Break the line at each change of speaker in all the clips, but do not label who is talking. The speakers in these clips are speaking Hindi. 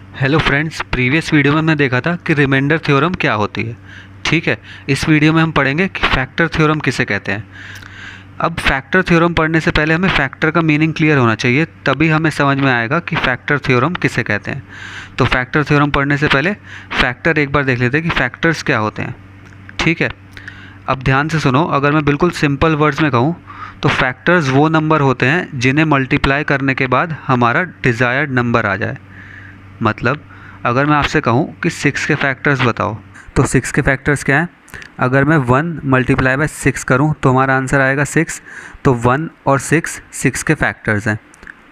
हेलो फ्रेंड्स, प्रीवियस वीडियो में हमने देखा था कि रिमाइंडर थ्योरम क्या होती है। ठीक है, इस वीडियो में हम पढ़ेंगे कि फैक्टर थ्योरम किसे कहते हैं। अब फैक्टर थ्योरम पढ़ने से पहले हमें फैक्टर का मीनिंग क्लियर होना चाहिए, तभी हमें समझ में आएगा कि फैक्टर थ्योरम किसे कहते हैं। तो फैक्टर थ्योरम पढ़ने से पहले फैक्टर एक बार देख लेते हैं कि फैक्टर्स क्या होते हैं। ठीक है, अब ध्यान से सुनो। अगर मैं बिल्कुल सिंपल वर्ड्स में कहूँ तो फैक्टर्स वो नंबर होते हैं जिन्हें मल्टीप्लाई करने के बाद हमारा डिज़ायर्ड नंबर आ जाए। मतलब अगर मैं आपसे कहूँ कि 6 के फैक्टर्स बताओ, तो 6 के फैक्टर्स क्या हैं? अगर मैं 1 मल्टीप्लाई बाय 6 करूँ तो हमारा आंसर आएगा 6। तो 1 और 6 के फैक्टर्स हैं।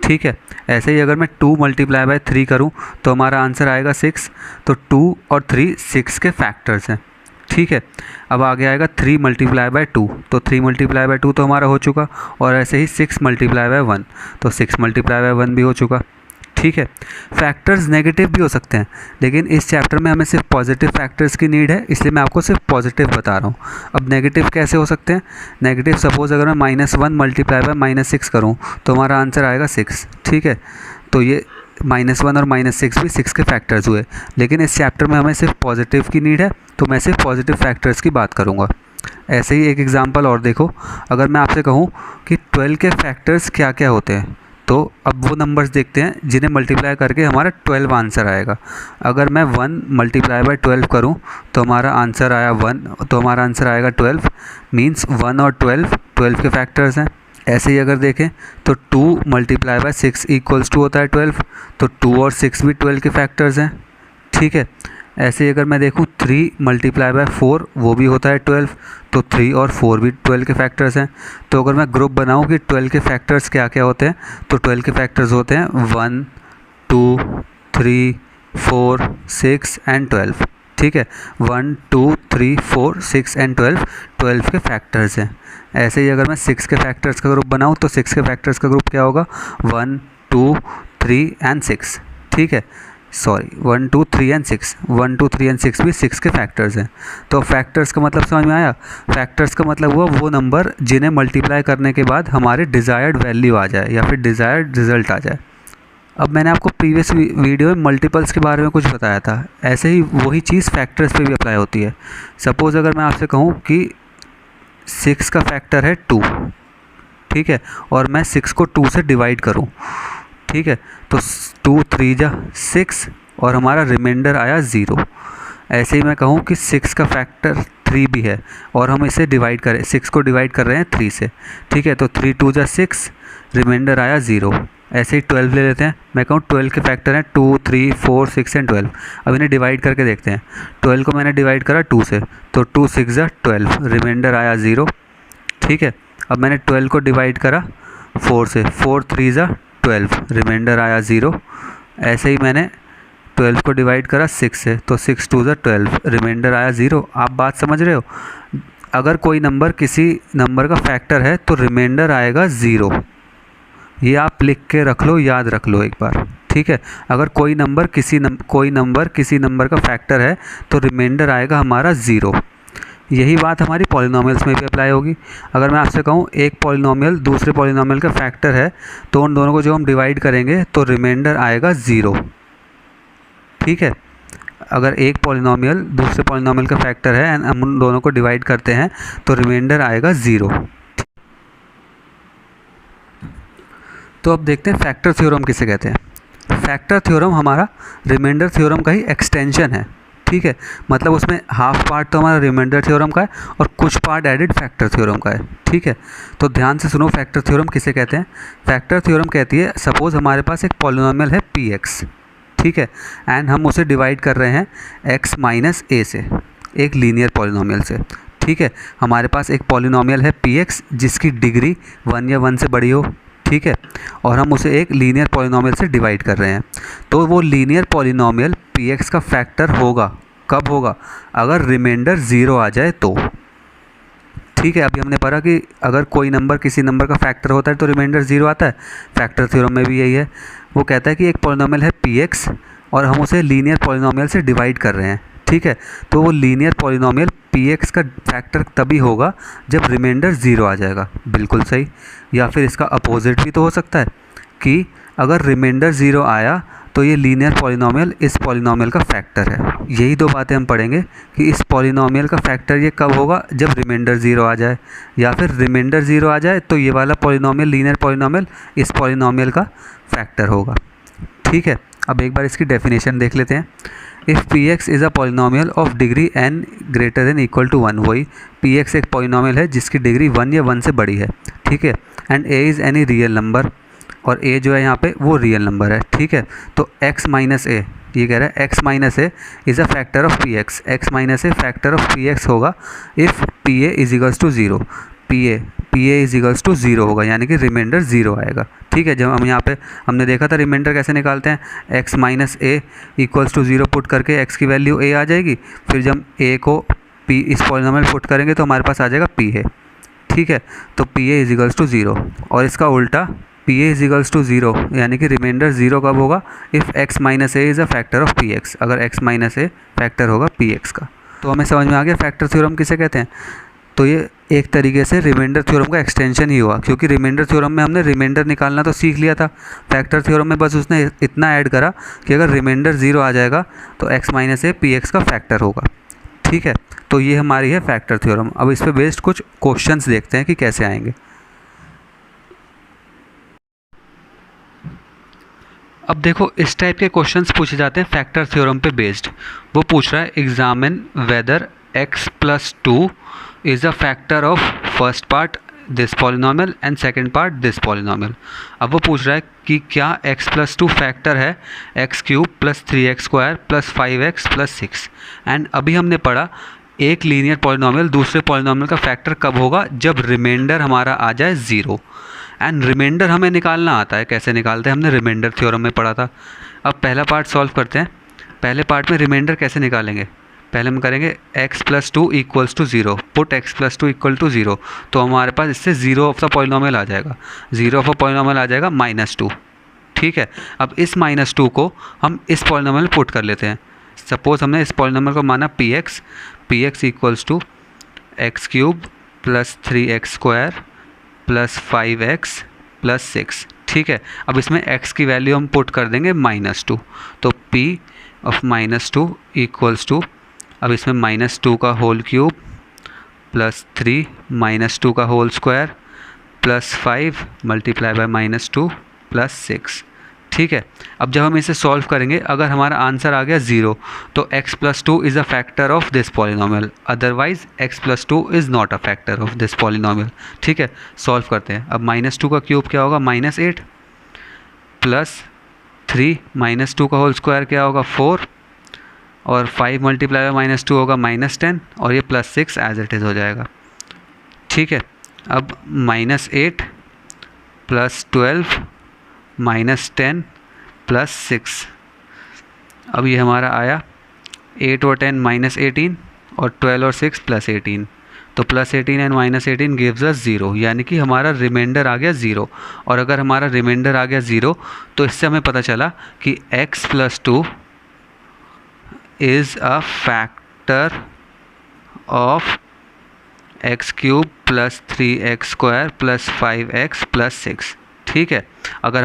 ठीक है, ऐसे ही अगर मैं 2 मल्टीप्लाई बाय 3 करूँ तो हमारा आंसर आएगा 6। तो 2 और 3 6 के फैक्टर्स हैं। ठीक है, अब आगे आएगा 3 मल्टीप्लाई बाय 2, तो 3 मल्टीप्लाई बाय 2 तो हमारा हो चुका। और ऐसे ही 6 मल्टीप्लाई बाय 1, तो 6 मल्टीप्लाई बाय 1 भी हो चुका। ठीक है, फैक्टर्स नेगेटिव भी हो सकते हैं, लेकिन इस चैप्टर में हमें सिर्फ पॉजिटिव फैक्टर्स की नीड है, इसलिए मैं आपको सिर्फ पॉजिटिव बता रहा हूँ। अब नेगेटिव कैसे हो सकते हैं? नेगेटिव सपोज अगर मैं -1 मल्टीप्लाई बाय -6 करूँ तो हमारा आंसर आएगा 6। ठीक है, तो ये -1 और -6 भी 6 के फैक्टर्स हुए, लेकिन इस चैप्टर में हमें सिर्फ पॉजिटिव की नीड है, तो मैं सिर्फ पॉजिटिव फैक्टर्स की बात करूँगा। ऐसे ही एक एग्जांपल और देखो। अगर मैं आपसे कहूँ कि 12 के फैक्टर्स क्या क्या होते हैं, तो अब वो नंबर्स देखते हैं जिन्हें मल्टीप्लाई करके हमारा 12 आंसर आएगा। अगर मैं 1 मल्टीप्लाई बाय 12 करूँ तो हमारा आंसर आया 1, तो हमारा आंसर आएगा 12। मीन्स 1 और 12 के फैक्टर्स हैं। ऐसे ही अगर देखें तो 2 मल्टीप्लाई बाय 6 इक्वल्स टू होता है 12, तो 2 और 6 भी 12 के फैक्टर्स हैं। ठीक है, ऐसे ही अगर मैं देखूँ 3 मल्टीप्लाई बाय 4, वो भी होता है 12, तो 3 और 4 भी 12 के फैक्टर्स हैं। तो अगर मैं ग्रुप बनाऊँ कि 12 के फैक्टर्स क्या क्या होते हैं, तो 12 के फैक्टर्स होते हैं 1, 2, 3, 4, 6 एंड 12। ठीक है, 1, 2, 3, 4, 6 एंड 12 के फैक्टर्स हैं। ऐसे ही अगर मैं 6 के फैक्टर्स का ग्रुप बनाऊँ तो 6 के फैक्टर्स का ग्रुप क्या होगा? 1, 2, 3 एंड 6। ठीक है, सॉरी 1, 2, 3 एंड 6, 1, 2, 3 एंड 6 भी 6 के फैक्टर्स हैं। तो फैक्टर्स का मतलब समझ में आया? फैक्टर्स का मतलब हुआ वो नंबर जिन्हें मल्टीप्लाई करने के बाद हमारे डिज़ायर्ड वैल्यू आ जाए या फिर डिज़ायर्ड रिजल्ट आ जाए। अब मैंने आपको प्रीवियस वीडियो में मल्टीपल्स के बारे में कुछ बताया था, ऐसे ही वही चीज़ फैक्टर्स पे भी अप्लाई होती है। सपोज़ अगर मैं आपसे कहूँ कि 6 का फैक्टर है 2, ठीक है, और मैं 6 को 2 से डिवाइड करूँ। ठीक है, तो 2 3 जा 6 और हमारा रिमाइंडर आया 0। ऐसे ही मैं कहूँ कि 6 का फैक्टर 3 भी है और हम इसे डिवाइड करें, 6 को डिवाइड कर रहे हैं 3 से। ठीक है, तो 3 2 जा 6, रिमाइंडर आया 0। ऐसे ही 12 ले लेते हैं। मैं कहूँ 12 के फैक्टर हैं 2, 3, 4, 6 एंड 12। अब इन्हें डिवाइड करके देखते हैं। 12 को मैंने डिवाइड करा 2 से, तो 2 6 जा 12, रिमाइंडर आया 0। ठीक है, अब मैंने 12 को डिवाइड करा 4 से, 4 3 जा 12, रिमाइंडर आया 0। ऐसे ही मैंने 12 को डिवाइड करा 6 से, तो 6 2 जा 12, रिमाइंडर आया 0। आप बात समझ रहे हो? अगर कोई नंबर किसी नंबर का फैक्टर है तो रिमाइंडर आएगा 0। ये आप लिख के रख लो, याद रख लो एक बार। ठीक है, अगर कोई नंबर किसी नंबर का फैक्टर है तो रिमाइंडर आएगा हमारा 0। यही बात हमारी पॉलिनॉमियल्स में भी अप्लाई होगी। अगर मैं आपसे कहूँ एक पॉलिनॉमियल दूसरे पॉलिनॉमियल का फैक्टर है, तो उन दोनों को जो हम डिवाइड करेंगे तो रिमाइंडर आएगा 0। ठीक है, अगर एक पॉलिनॉमियल दूसरे पॉलिनॉमियल का फैक्टर है एंड हम उन दोनों को डिवाइड करते हैं तो रिमाइंडर आएगा 0। तो अब देखते हैं फैक्टर थ्योरम किसे कहते हैं। फैक्टर थ्योरम हमारा रिमाइंडर थ्योरम का ही एक्सटेंशन है। ठीक है, मतलब उसमें हाफ पार्ट तो हमारा रिमाइंडर थ्योरम का है और कुछ पार्ट एडेड फैक्टर थ्योरम का है। ठीक है, तो ध्यान से सुनो फैक्टर थ्योरम किसे कहते हैं। फैक्टर थ्योरम कहती है, सपोज हमारे पास एक पॉलिनॉमियल है px, ठीक है, एंड हम उसे डिवाइड कर रहे हैं x माइनस a से, एक लीनियर पॉलिनॉमियल से। ठीक है, हमारे पास एक पॉलिनॉमियल है px जिसकी डिग्री 1 या 1 से बड़ी हो। ठीक है, और हम उसे एक लीनियर पॉलिनॉमियल से डिवाइड कर रहे हैं, तो वो लीनियर पॉलिनॉमियल px का फैक्टर होगा। कब होगा? अगर रिमाइंडर 0 आ जाए तो। ठीक है, अभी हमने पढ़ा कि अगर कोई नंबर किसी नंबर का फैक्टर होता है तो रिमाइंडर 0 आता है। फैक्टर थ्योरम में भी यही है। वो कहता है कि एक पॉलिनॉमियल है px और हम उसे लीनियर पॉलिनॉमियल से डिवाइड कर रहे हैं। ठीक है, तो वो लीनियर पॉलिनॉमियल px का फैक्टर तभी होगा जब रिमाइंडर 0 आ जाएगा। बिल्कुल सही। या फिर इसका अपोजिट भी तो हो सकता है कि अगर रिमाइंडर 0 आया तो ये लीनियर पॉलिनोमियल इस पॉलिनोमियल का फैक्टर है। यही दो बातें हम पढ़ेंगे कि इस पॉलिनोमियल का फैक्टर ये कब होगा, जब रिमाइंडर 0 आ जाए, या फिर रिमाइंडर 0 आ जाए तो ये वाला पॉलिनोमियल लीनियर पॉलिनोमियल इस पॉलिनोमियल का फैक्टर होगा। ठीक है, अब एक बार इसकी डेफिनेशन देख लेते हैं। If P X is a polynomial of degree n greater than equal to 1, वही पी एक्स एक पॉलिनोमियल है जिसकी डिग्री 1 या 1 से बड़ी है। ठीक है, and a is any real number, और a जो है यहाँ पे वो रियल नंबर है। ठीक है, तो x माइनस ए, ये कह रहा है x minus A is a factor of P x, x minus A factor of P x होगा if p a is equals to 0, p a is equals to 0 होगा, यानी कि रिमाइंडर 0 आएगा। ठीक है, जब हम यहाँ पे हमने देखा था रिमाइंडर कैसे निकालते हैं, x minus A equals to 0 put करके x की वैल्यू a आ जाएगी, फिर जब a को p इस पॉलिनोमियल पुट करेंगे तो हमारे पास आ जाएगा p है। ठीक है, तो p a is equals to 0, और इसका उल्टा p a is equals to 0, यानी कि रिमाइंडर 0 कब होगा, if x minus A is a factor of P X, अगर x माइनस ए फैक्टर होगा पी एक्स का। तो हमें समझ में आ गया फैक्टर थ्योरम किसे कहते हैं। तो ये एक तरीके से रिमाइंडर थ्योरम का एक्सटेंशन ही हुआ, क्योंकि रिमाइंडर थ्योरम में हमने रिमाइंडर निकालना तो सीख लिया था, फैक्टर थ्योरम में बस उसने इतना ऐड करा कि अगर रिमाइंडर 0 आ जाएगा तो x minus A P X का फैक्टर होगा। ठीक है, तो ये हमारी है फैक्टर थ्योरम। अब इस पर बेस्ड कुछ क्वेश्चंस देखते हैं कि कैसे आएंगे। अब देखो इस टाइप के क्वेश्चंस पूछे जाते हैं फैक्टर थ्योरम पे बेस्ड। वो पूछ रहा है examine whether x plus 2 is a factor of first part this polynomial and second part this polynomial. अब वो पूछ रहा है कि क्या x प्लस 2 फैक्टर है X cube plus 3x square plus 5x plus 6। And अभी हमने पढ़ा एक लीनियर पॉलिनोमियल दूसरे पॉलिनोमियल का फैक्टर कब होगा, जब रिमाइंडर हमारा आ जाए 0। एंड रिमाइंडर हमें निकालना आता है, कैसे निकालते हैं हमने रिमाइंडर थ्योरम में पढ़ा था। अब पहला पार्ट सॉल्व करते हैं। पहले पार्ट में रिमाइंडर कैसे निकालेंगे, पहले हम करेंगे x plus 2 equals to 0, put x plus 2 equal to 0, तो हमारे पास इससे 0 ऑफ द पॉलिनोमियल आ जाएगा, 0 ऑफ अ पॉलिनोमियल आ जाएगा -2। ठीक है, अब इस -2 को हम इस पॉलिनोमियल पुट कर लेते हैं। सपोज हमने इस पॉलिनोमियल को माना P X equals to X cube plus 3x square plus 5x plus 6। ठीक है, अब इसमें x की वैल्यू हम पुट कर देंगे -2, तो p ऑफ -2 इक्वल्स टू, अब इसमें -2 का होल क्यूब प्लस 3 -2 का whole square plus 5 multiply by -2 plus 6। ठीक है, अब जब हम इसे सॉल्व करेंगे, अगर हमारा आंसर आ गया 0 तो x plus 2 is a factor of this polynomial, otherwise x plus 2 is not a factor of this polynomial. ठीक है, सॉल्व करते हैं। अब -2 का क्यूब क्या होगा, -8 प्लस 3 -2 का होल स्क्वायर क्या होगा 4, और 5 मल्टीप्लाई बाय -2 होगा -10, और ये प्लस 6 एज इट इज़ हो जाएगा। ठीक है, अब -8 प्लस 12 -10 प्लस 6, अब ये हमारा आया 8 और 10 -18, और 12 और 6 प्लस 18, तो प्लस 18 एंड -18 गिव्स अस 0, यानी कि हमारा रिमाइंडर आ गया 0। और अगर हमारा रिमाइंडर आ गया 0 तो इससे हमें पता चला कि x plus 2 is a factor of x cube plus 3x square plus 5x plus 6। ठीक है, अगर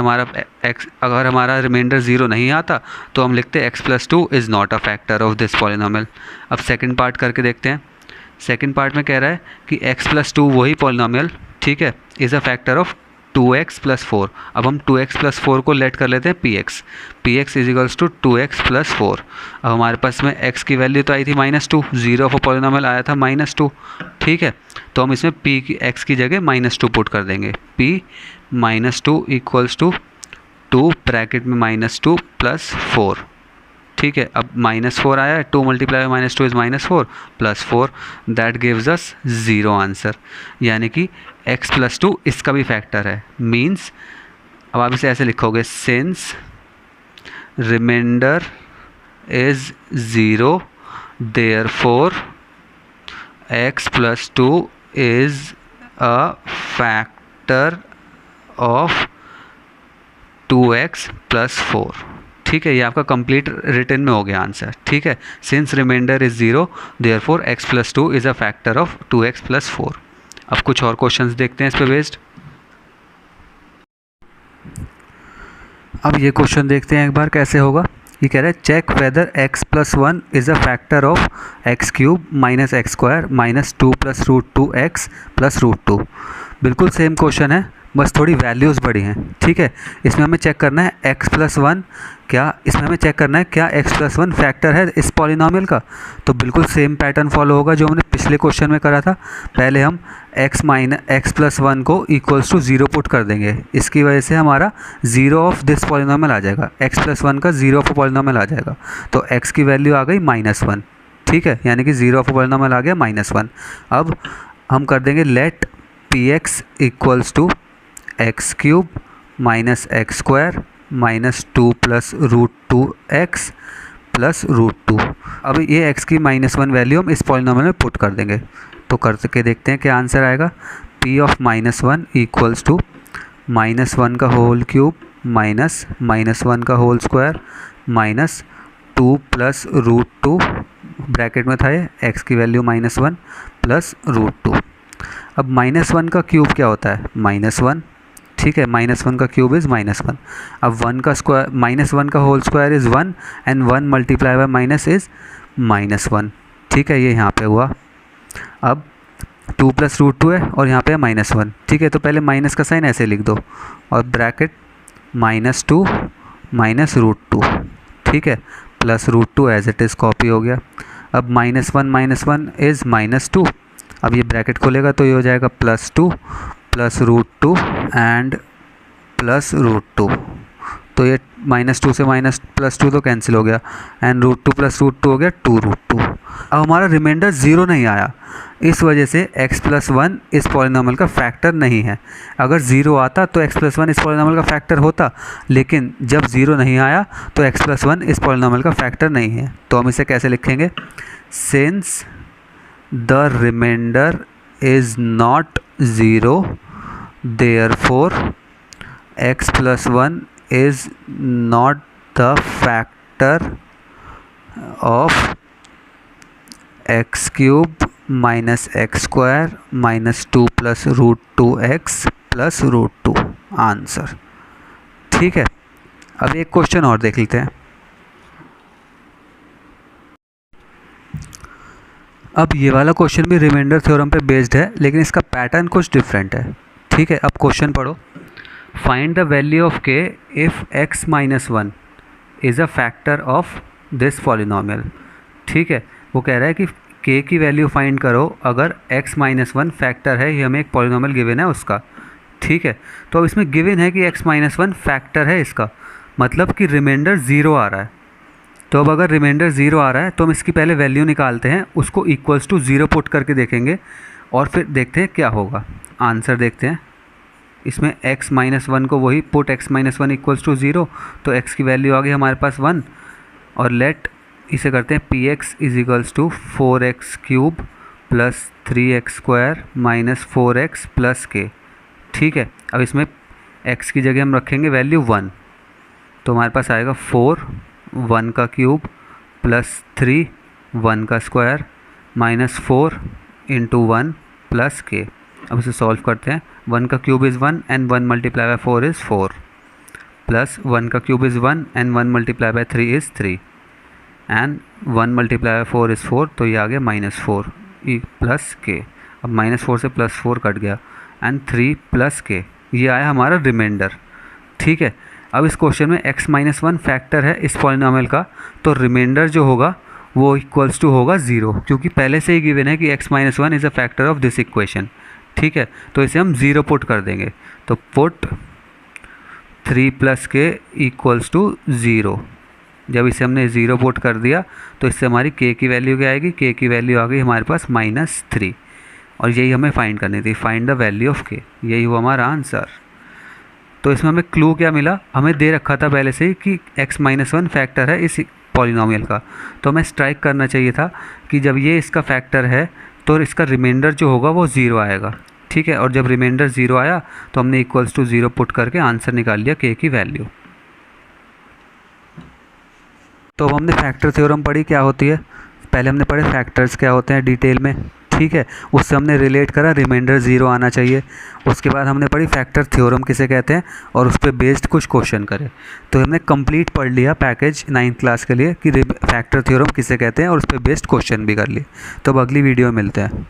हमारा रिमाइंडर 0 नहीं आता तो हम लिखते x plus 2 is not a factor of this polynomial. अब सेकंड पार्ट करके देखते हैं। सेकंड पार्ट में कह रहा है कि x प्लस 2 वही पॉलिनोमियल, ठीक है, is a factor of 2x plus 4। अब हम 2x प्लस 4 को लेट कर लेते हैं P X is equals to 2x plus 4। अब हमारे पास में x की वैल्यू तो आई थी -2, 0 ऑफ अ पॉलिनोमियल आया था -2। ठीक है, तो हम इसमें x की जगह -2 पुट कर देंगे, p -2 इक्वल्स टू 2 ब्रैकेट में -2 प्लस 4। ठीक है, अब -4 आया है, 2 multiply by -2 is -4 plus 4, that gives us 0 answer, यानी कि x प्लस 2 इसका भी फैक्टर है। मीन्स अब आप इसे ऐसे लिखोगे, since reminder is 0 therefore x plus 2 is a factor of 2x plus 4। ठीक है, ये आपका कंप्लीट रिटन में हो गया आंसर। ठीक है, since reminder is 0 therefore x plus 2 is a factor of 2x plus 4। अब कुछ और क्वेश्चंस देखते हैं इस पे बेस्ड। अब ये क्वेश्चन देखते हैं एक बार कैसे होगा। ये कह रहा है check whether x plus 1 is a factor of X cube minus X square minus 2 plus root 2 X plus root 2। बिल्कुल सेम क्वेश्चन है, बस थोड़ी वैल्यूज़ बड़ी हैं। ठीक है, इसमें हमें चेक करना है x प्लस 1 इसमें हमें चेक करना है क्या x प्लस 1 फैक्टर है इस पॉलिनॉमियल का। तो बिल्कुल सेम पैटर्न फॉलो होगा जो हमने पिछले क्वेश्चन में करा था। पहले हम x प्लस 1 को इक्वल्स टू 0 पुट कर देंगे, इसकी वजह से हमारा 0 ऑफ दिस पॉलिनॉमियल आ जाएगा, x प्लस 1 का 0 ऑफ पॉलिनॉमियल आ जाएगा। तो x की वैल्यू आ गई -1। ठीक है, यानी कि 0 ऑफ पॉलिनॉमियल आ गया -1। अब हम कर देंगे let px equals to X cube minus X square minus 2 plus root 2 X plus root 2। अब ये x की -1 वैल्यू हम इस पॉलिनॉमियल में पुट कर देंगे। तो करके देखते हैं क्या आंसर आएगा। p ऑफ -1 इक्वल्स टू -1 का होल क्यूब माइनस -1 का whole square minus 2 plus root 2 bracket में था ये x की वैल्यू -1 प्लस रूट 2। अब -1 का क्यूब क्या होता है -1। ठीक है, -1 का क्यूब इज़ -1। अब 1 का स्क्वायर -1 का whole square is 1 and 1 multiply by minus is -1। ठीक है, ये यहाँ पे हुआ। अब 2 प्लस रूट 2 है और यहाँ पे है -1। ठीक है, तो पहले माइनस का साइन ऐसे लिख दो और ब्रैकेट -2 माइनस रूट 2। ठीक है, plus root 2 as it is copy हो गया। अब -1 इज़ -2। अब ये ब्रैकेट खोलेगा तो ये हो जाएगा +2 plus root 2 and plus root 2। तो ये -2 से +2 तो कैंसिल हो गया एंड रूट 2 प्लस रूट 2 हो गया 2 रूट 2। अब हमारा रिमाइंडर 0 नहीं आया, इस वजह से x प्लस 1 इस पॉलिनॉमियल का फैक्टर नहीं है। अगर 0 आता तो x प्लस 1 इस पॉलिनॉमियल का फैक्टर होता, लेकिन जब 0 नहीं आया तो x प्लस 1 इस पॉलिनॉमियल का फैक्टर नहीं है। तो हम इसे कैसे लिखेंगे, since the remainder is not 0 therefore x plus 1 is not the factor of x cube minus x square minus 2 plus root 2x plus root 2 answer. ठीक है, अब एक क्वेश्चन और देख लेते हैं। अब ये वाला क्वेश्चन भी रिमाइंडर थ्योरम पे बेस्ड है, लेकिन इसका पैटर्न कुछ डिफरेंट है। ठीक है, अब क्वेश्चन पढ़ो। Find the value of k if x minus 1 is a factor of this polynomial. ठीक है, वो कह रहा है कि k की वैल्यू फाइंड करो अगर x माइनस 1 फैक्टर है, ये हमें एक पॉलिनॉमियल गिवन है उसका। ठीक है, तो अब इसमें गिवन है कि x माइनस 1 फैक्टर है इसका, मतलब कि रिमाइंडर 0 आ रहा है। तो अब अगर रिमाइंडर 0 आ रहा है तो हम इसकी पहले वैल्यू निकालते हैं, उसको इक्वल्स टू 0 पुट करके देखेंगे और फिर देखते हैं क्या होगा। आंसर देखते हैं। इसमें x माइनस 1 को वही put x minus 1 equals to 0, तो x की वैल्यू आ गई हमारे पास 1। और लेट इसे करते हैं px is equals to 4x cube plus 3x square minus 4x plus k। ठीक है, अब इसमें x की जगह हम रखेंगे वैल्यू 1, तो हमारे पास आएगा 4 1 का क्यूब प्लस 3 1 का square minus 4 into 1 plus k। अब इसे सॉल्व करते हैं। 1 का cube is 1 and 1 multiply bye 4 is 4 plus 1 का cube is 1 and 1 multiply bye 3 is 3 and 1 multiply bye 4 is 4, तो ये आ गया -4 प्लस k। अब -4 से +4 कट गया एंड 3 प्लस k, ये आया हमारा रिमाइंडर। ठीक है, अब इस क्वेश्चन में x माइनस 1 फैक्टर है इस पॉलिनॉमियल का, तो रिमाइंडर जो होगा वो इक्वल्स टू होगा 0, क्योंकि पहले से ही गिवन है कि x minus 1 is a factor of this equation. ठीक है, तो इसे हम 0 पुट कर देंगे, तो put 3 plus k equals to 0। जब इसे हमने 0 पुट कर दिया तो इससे हमारी k की वैल्यू क्या आएगी, k की वैल्यू आ गई हमारे पास -3, और यही हमें फाइंड करनी थी, find the value of k। यही हुआ हमारा आंसर। तो इसमें हमें क्लू क्या मिला, हमें दे रखा था पहले से ही कि x माइनस 1 फैक्टर है इस पॉलिनॉमियल का, तो हमें स्ट्राइक करना चाहिए था कि जब ये इसका फैक्टर है तो इसका रिमाइंडर जो होगा वो 0 आएगा। ठीक है, और जब रिमाइंडर 0 आया तो हमने इक्वल्स टू 0 पुट करके आंसर निकाल लिया k की वैल्यू। तो अब हमने फैक्टर थ्योरम पढ़ी क्या होती है, पहले हमने पढ़े फैक्टर्स क्या होते हैं डिटेल में। ठीक है, उससे हमने रिलेट करा रिमाइंडर 0 आना चाहिए। उसके बाद हमने पढ़ी फैक्टर थ्योरम किसे कहते हैं और उस पर बेस्ड कुछ क्वेश्चन करे। तो हमने कंप्लीट पढ़ लिया पैकेज 9th क्लास के लिए कि फैक्टर थ्योरम किसे कहते हैं और उस पर बेस्ड क्वेश्चन भी कर लिए। तो अब अगली वीडियो में मिलते हैं।